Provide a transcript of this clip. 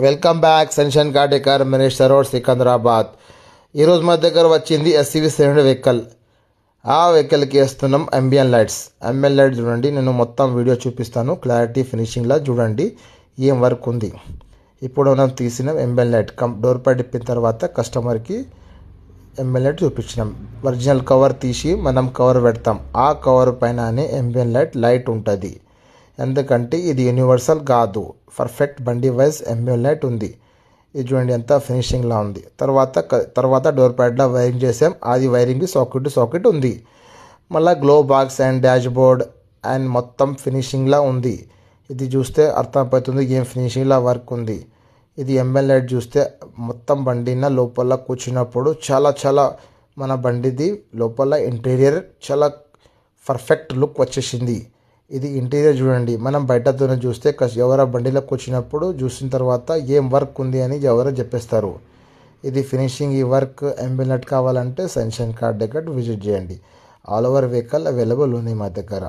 Welcome back sunshine car decor minister road Secunderabad. ఈరోజు మా దగ్గర వచ్చింది ఎస్సీవీ 700 వెహికల్. ఆ వెహికల్కి వేస్తున్నాం అంబియన్ లైట్స్. అంబియన్ లైట్ చూడండి, నేను మొత్తం వీడియో చూపిస్తాను. క్లారిటీ ఫినిషింగ్లా చూడండి ఏం వర్క్ ఉంది. ఇప్పుడు మనం తీసిన అంబియన్ లైట్ డోర్ పై తిప్పిన తర్వాత కస్టమర్కి అంబియన్ లైట్ చూపించినాం. ఒరిజినల్ కవర్ తీసి మనం కవర్ పెడతాం. ఆ కవర్ పైననే అంబియన్ లైట్ ఉంటుంది. ఎందుకంటే ఇది యూనివర్సల్ కాదు, పర్ఫెక్ట్ బండి వైజ్ అంబియన్ లైట్ ఉంది. ఇది చూడండి ఎంత ఫినిషింగ్లా ఉంది. తర్వాత డోర్ ప్యాడ్లో వైరింగ్ చేసాం. అది వైరింగ్ సాకెట్ ఉంది. మళ్ళీ glow box and dash board and మొత్తం ఫినిషింగ్లా ఉంది. ఇది చూస్తే అర్థమైపోతుంది ఏం ఫినిషింగ్లా వర్క్ ఉంది. ఇది అంబియన్ లైట్ చూస్తే మొత్తం బండిన లోపల కూర్చున్నప్పుడు చాలా మన బండిది లోపల ఇంటీరియర్ చాలా పర్ఫెక్ట్ లుక్ వచ్చేసింది. ఇది ఇంటీరియర్ చూడండి, మనం బయటతోనే చూస్తే ఎవరో బండిలో కూర్చున్నప్పుడు చూసిన తర్వాత ఏం వర్క్ ఉంది అని ఎవరో చెప్పేస్తారు. ఇది ఫినిషింగ్ ఈ వర్క్ అంబియన్ లైట్ కావాలంటే సన్షైన్ కార్ డెకర్ విజిట్ చేయండి. ఆల్ ఓవర్ వెహికల్ అవైలబుల్ ఉంది మా దగ్గర.